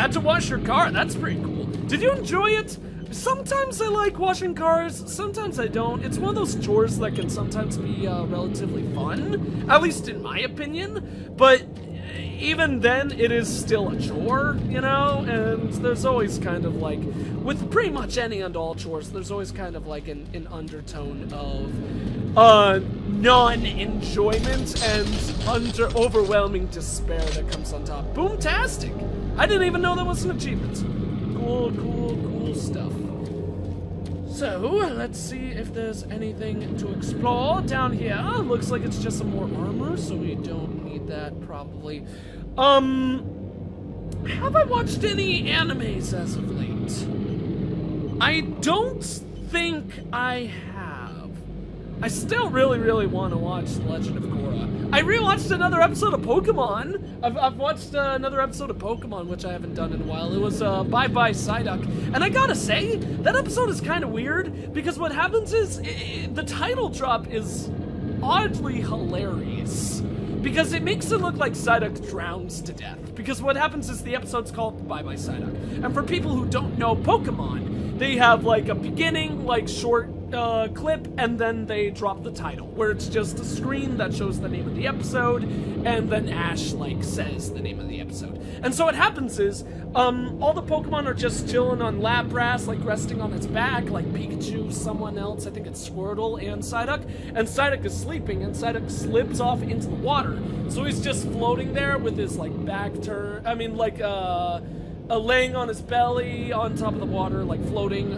had to wash your car. That's pretty cool. Did you enjoy it? Sometimes I like washing cars, sometimes I don't. It's one of those chores that can sometimes be relatively fun, at least in my opinion. But even then, it is still a chore, you know? And there's always kind of like, with pretty much any and all chores, there's always kind of like an undertone of non-enjoyment and overwhelming despair that comes on top. Boomtastic! I didn't even know that was an achievement. Cool stuff. So, let's see if there's anything to explore down here. Looks like it's just some more armor, so we don't need that, probably. Have I watched any animes as of late? I don't think I have. I still really want to watch The Legend of Korra. I rewatched another episode of Pokemon. I've watched another episode of Pokemon, which I haven't done in a while. It was Bye Bye Psyduck. And I gotta say, that episode is kind of weird, because what happens is, the title drop is oddly hilarious. Because it makes it look like Psyduck drowns to death. Because what happens is the episode's called Bye Bye Psyduck. And for people who don't know Pokemon, they have like a beginning, like short clip, and then they drop the title, where it's just a screen that shows the name of the episode, and then Ash like says the name of the episode. And so what happens is, all the Pokemon are just chilling on Lapras, like resting on its back, like Pikachu, someone else, I think it's Squirtle, and Psyduck is sleeping, and Psyduck slips off into the water. So he's just floating there with his like back turn, laying on his belly on top of the water, like floating,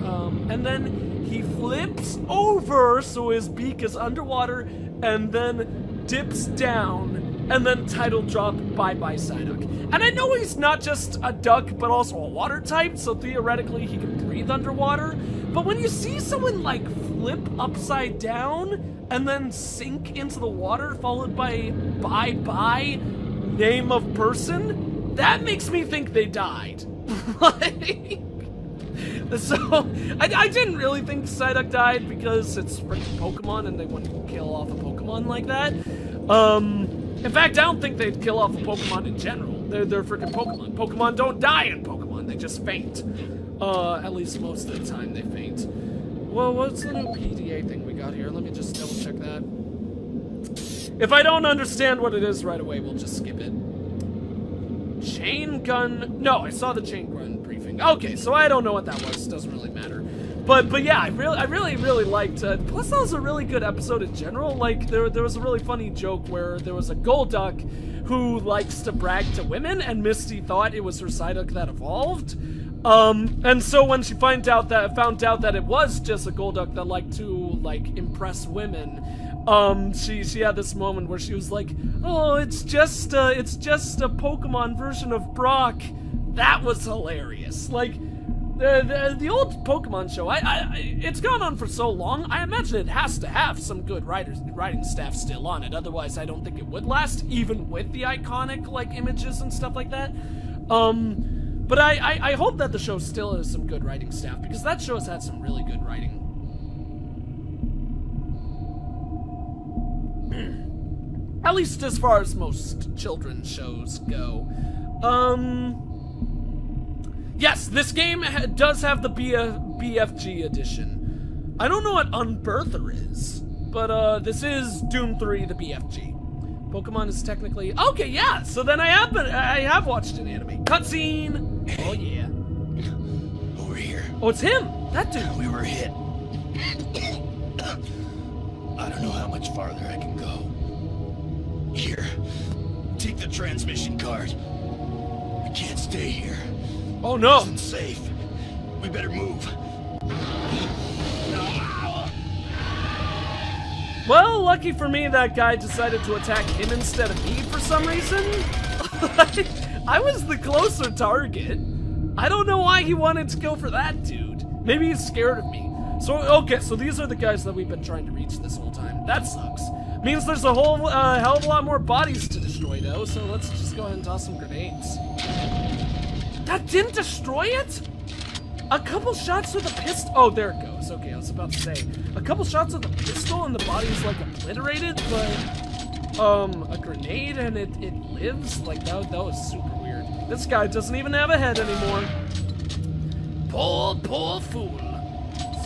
and then he flips over so his beak is underwater, and then dips down, and then title drop Bye Bye Psyduck. And I know he's not just a duck, but also a water type, so theoretically he can breathe underwater. But when you see someone like flip upside down and then sink into the water, followed by Bye Bye, name of person, that makes me think they died. So, I didn't really think Psyduck died because it's freaking Pokemon and they wouldn't kill off a Pokemon like that. In fact, I don't think they'd kill off a Pokemon in general. They're freaking Pokemon. Pokemon don't die in Pokemon, they just faint. At least most of the time they faint. Well, what's the new PDA thing we got here? Let me just double check that. If I don't understand what it is right away, we'll just skip it. Chain gun? No, I saw the chain gun briefing. Okay, so I don't know what that was. Doesn't really matter. But yeah, I really liked. Plus, that was a really good episode in general. Like there was a really funny joke where there was a Golduck who likes to brag to women, and Misty thought it was her Psyduck that evolved. And so when she found out that it was just a Golduck that liked to impress women, she had this moment where she was like, "Oh, it's just a Pokemon version of Brock." That was hilarious. Like the old Pokemon show, it's gone on for so long. I imagine it has to have some good writing staff still on it. Otherwise, I don't think it would last, even with the iconic images and stuff like that. But I hope that the show still has some good writing staff, because that show has had some really good writing. At least as far as most children's shows go. Yes, this game does have the BFG Edition. I don't know what Unbirther is, but this is Doom 3, the BFG. Pokemon is technically... Okay, yeah, so then I have watched an anime. Cutscene! Oh, yeah. Over here. Oh, it's him! That dude! We were hit. I don't know how much farther I can go. Here, take the transmission card. We can't stay here. Oh no! It's unsafe. We better move. Well, lucky for me, that guy decided to attack him instead of me for some reason. I was the closer target. I don't know why he wanted to go for that dude. Maybe he's scared of me. So, okay, so these are the guys that we've been trying to reach this whole time. That sucks. Means there's a whole hell of a lot more bodies to destroy, though, so let's just go ahead and toss some grenades. That didn't destroy it? A couple shots with a pistol. Oh, there it goes. Okay, I was about to say. A couple shots with a pistol and the body's obliterated, but a grenade and it lives? Like that was super weird. This guy doesn't even have a head anymore. Poor fool.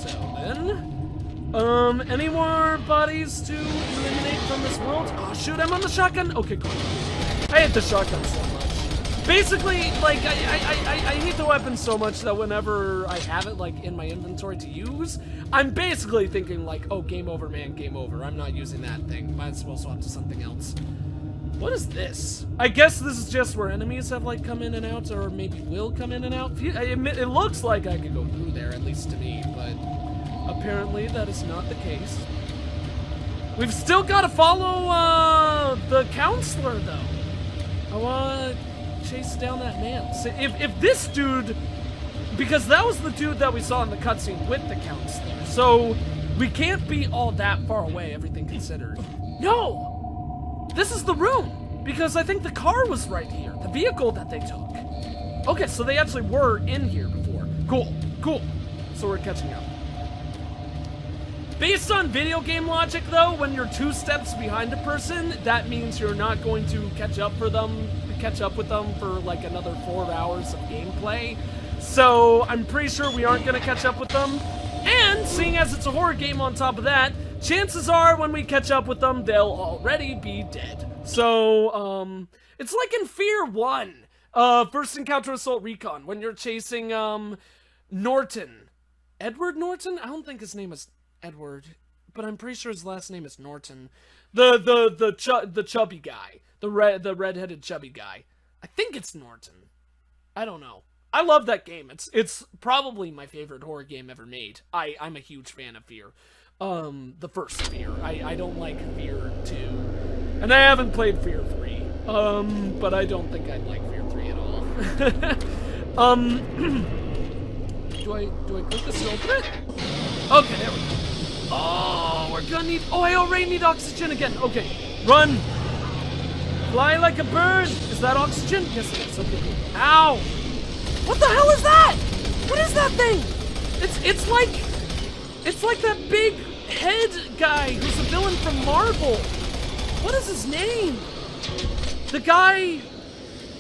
So then, any more bodies to eliminate from this world? Oh, shoot, I'm on the shotgun. Okay, cool. I hate the shotgun so much. Basically, like, I hate the weapon so much that whenever I have it, like, in my inventory to use, I'm basically thinking, like, oh, game over, man, game over. I'm not using that thing. Might as well swap to something else. What is this? I guess this is just where enemies have, like, come in and out, or maybe will come in and out. It looks like I could go through there, at least to me, but apparently that is not the case. We've still got to follow, the counselor, though. I want to chase down that man. So if this dude, because that was the dude that we saw in the cutscene with the counselor, so we can't be all that far away, everything considered. No! This is the room, because I think the car was right here, the vehicle that they took. Okay, so they actually were in here before. Cool. So we're catching up. Based on video game logic, though, when you're 2 steps behind a person, that means you're not going to catch up with them for like another 4 hours of gameplay. So I'm pretty sure we aren't going to catch up with them. And seeing as it's a horror game on top of that, chances are when we catch up with them, they'll already be dead. So, it's like in Fear 1, First Encounter Assault Recon, when you're chasing, Norton. Edward Norton? I don't think his name is Edward, but I'm pretty sure his last name is Norton. The chubby guy. The redheaded chubby guy. I think it's Norton. I don't know. I love that game. It's probably my favorite horror game ever made. I'm a huge fan of Fear. The first Fear. I don't like Fear 2. And I haven't played Fear 3. But I don't think I'd like Fear 3 at all. Do I click this and open it? Okay, there we go. Oh, we're gonna need... Oh, I already need oxygen again. Okay, run. Fly like a bird. Is that oxygen? Yes, it is. Okay, cool. Ow. What the hell is that? What is that thing? It's like that big head guy who's a villain from Marvel. What is his name? The guy...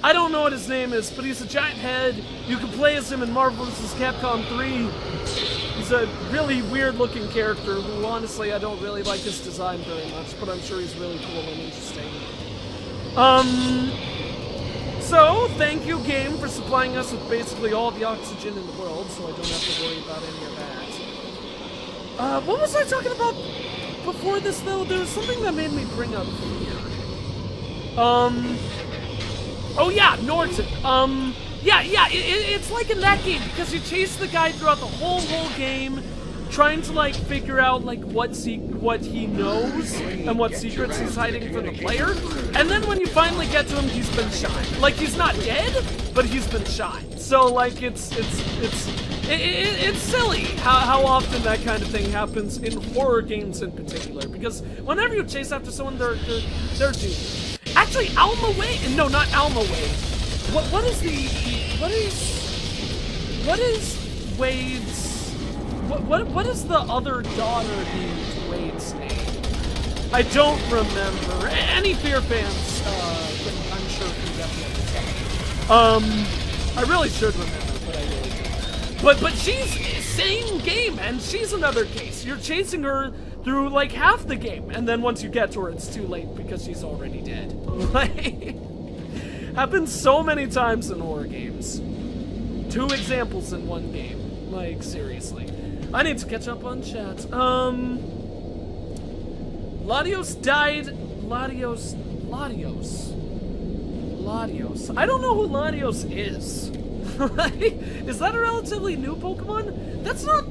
I don't know what his name is, but he's a giant head. You can play as him in Marvel vs. Capcom 3. He's a really weird-looking character who, honestly, I don't really like his design very much, but I'm sure he's really cool and interesting. So, thank you, game, for supplying us with basically all the oxygen in the world, so I don't have to worry about any of that. What was I talking about before this, though? There was something that made me bring up Fear. Oh yeah, Norton. It's like in that game, because you chase the guy throughout the whole game, trying to, like, figure out, like, what he knows and what secrets he's hiding from the player. And then when you finally get to him, he's been shot. Like, he's not dead, but he's been shot. So, like, it's silly how often that kind of thing happens in horror games in particular. Because whenever you chase after someone, they're doomed. Actually, Alma Wade. No, not Alma Wade. What is Wade's? What is the other daughter named Wade's name? I don't remember. Any Fear fans, I'm sure can definitely tell me. I really should remember, but I really don't. But she's same game, and she's another case. You're chasing her through like half the game, and then once you get to her, it's too late because she's already dead. Like, happens so many times in horror games. 2 examples in one game. Like, seriously. I need to catch up on chat. Latios died. Latios. I don't know who Latios is. Is that a relatively new Pokemon? That's not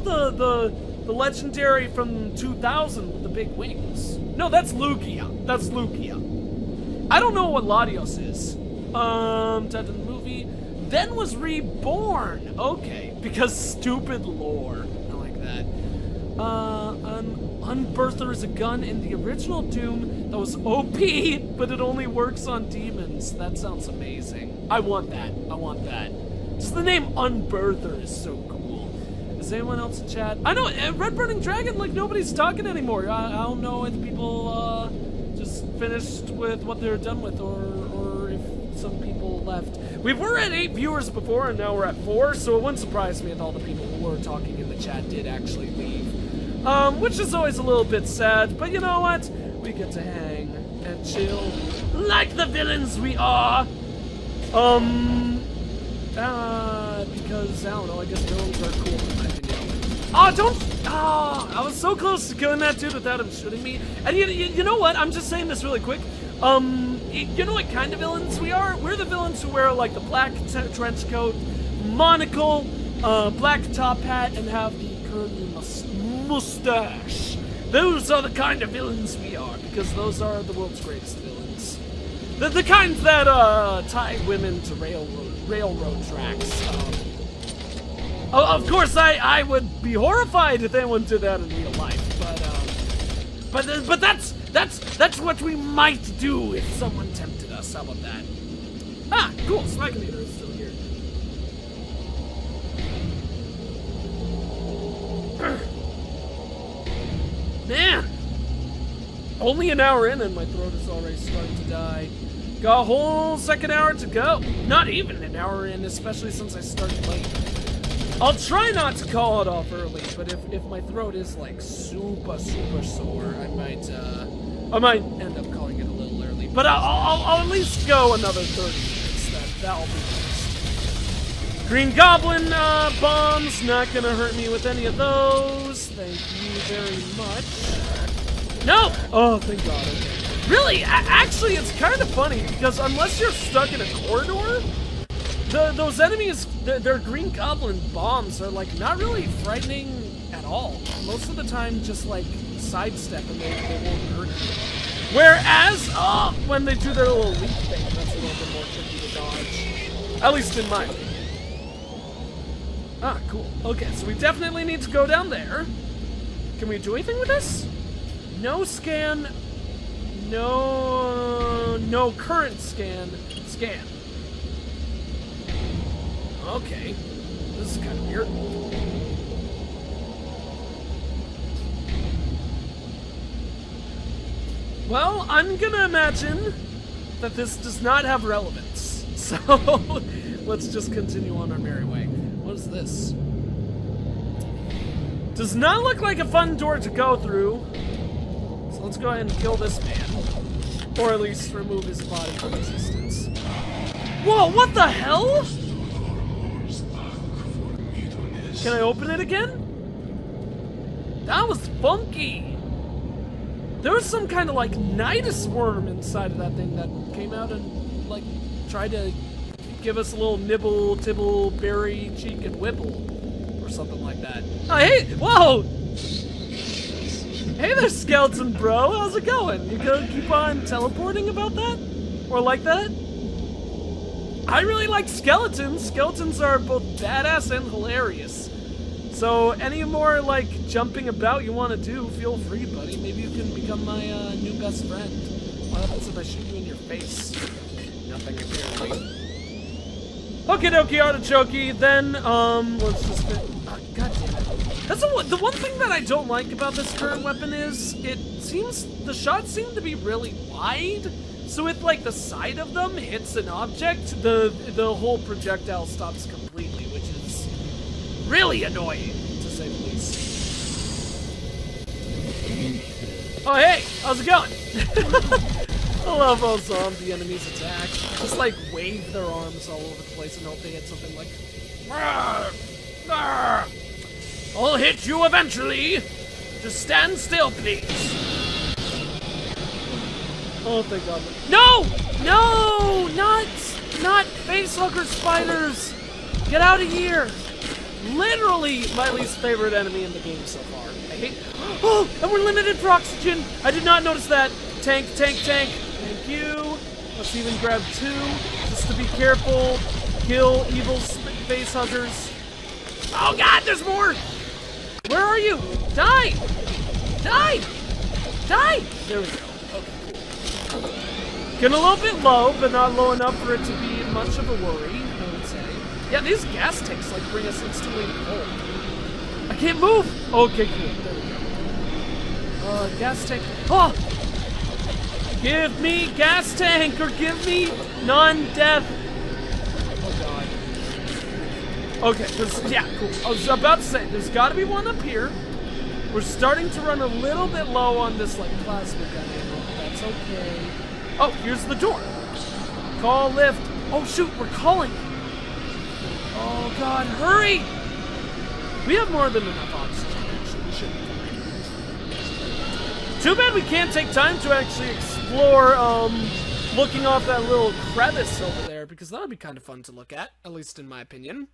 the legendary from 2000 with the big wings. No, that's Lugia. I don't know what Latios is. Dead in the movie. Then was reborn. Okay, because stupid lore. I like that. Unbirther is a gun in the original Doom that was OP, but it only works on demons. That sounds amazing. I want that. Just the name Unbirther is so cool. Is anyone else in chat? I know, Red Burning Dragon, like, nobody's talking anymore. I don't know if people, just finished with what they're done with, or if some people left. We were at 8 viewers before, and now we're at 4, so it wouldn't surprise me if all the people who were talking in the chat did actually leave. Which is always a little bit sad, but you know what? We get to hang and chill like the villains we are. Because, I don't know, I guess villains are cool in my opinion. I was so close to killing that dude without him shooting me. And you know what? I'm just saying this really quick. You know what kind of villains we are? We're the villains who wear, like, the black trench coat, monocle, black top hat, and have the curly mustache. Those are the kind of villains we are, because those are the world's greatest villains. The kind that, tie women to railroad tracks. Of course, I would be horrified if anyone did that in real life, but that's what we might do if someone tempted us. How about that? Ah, cool. Smackometer is still here. Man, only an hour in and my throat is already starting to die. Got a whole second hour to go. Not even an hour in, especially since I started late. I'll try not to call it off early, but if my throat is like super sore, I might end up calling it a little early. But I'll at least go another 30 minutes. That'll be nice. Green Goblin bombs, not gonna hurt me with any of those. Thank you very much. No! Oh, thank God. Okay. Really, actually, it's kind of funny because unless you're stuck in a corridor, those enemies, their Green Goblin bombs are like not really frightening at all. Most of the time, just like sidestep and they won't hurt you. Whereas, when they do their little leap thing, that's a little bit more tricky to dodge. At least in my opinion. Ah, cool. Okay, so we definitely need to go down there. Can we do anything with this? No scan. No current scan. Scan. Okay. This is kind of weird. Well, I'm gonna imagine that this does not have relevance. So, let's just continue on our merry way. What is this? Does not look like a fun door to go through. So let's go ahead and kill this man. Or at least remove his body from existence. Whoa, what the hell? Can I open it again? That was funky. There was some kind of like nidus worm inside of that thing that came out and like tried to give us a little nibble, tibble, berry, cheek, and whipple. Or something like that. Oh, hey, whoa! Hey there, skeleton bro, how's it going? You gonna keep on teleporting about that? Or like that? I really like skeletons. Skeletons are both badass and hilarious. So any more like jumping about you want to do, feel free, buddy. Maybe you can become my new best friend. What happens if I shoot you in your face? Nothing apparently. Okie dokie artichoke, then let's just God damn it. That's the one thing that I don't like about this current weapon is the shots seem to be really wide. So if like the side of them hits an object, the whole projectile stops completely, which is really annoying, to say the least. Oh hey, how's it going? I love how zombie enemies attack. Just like wave their arms all over the place and hope they hit something like "Arr! Arr! I'll hit you eventually. Just stand still, please." Oh, thank God. No! No! Not facehugger spiders! Get out of here! Literally my least favorite enemy in the game so far. I hate. Oh! And we're limited for oxygen! I did not notice that. Tank, tank, tank. Thank you. Let's even grab 2, just to be careful. Kill evil facehuggers. Oh God, there's more! Where are you? Die! Die! Die! There we go. Getting a little bit low, but not low enough for it to be much of a worry, I would say. Yeah, these gas tanks like bring us instantly to full. I can't move! Okay, cool. There we go. Gas tank. Oh! Give me gas tank or give me non-death. Oh god. Okay, yeah, cool. I was about to say, there's gotta be one up here. We're starting to run a little bit low on this, like, plasma gun ammo. That's okay. Oh, here's the door. Call lift. Oh shoot, we're calling. Oh god, hurry! We have more than enough oxygen, actually. We shouldn't. Too bad we can't take time to actually explore, looking off that little crevice over there, because that would be kind of fun to look at least in my opinion.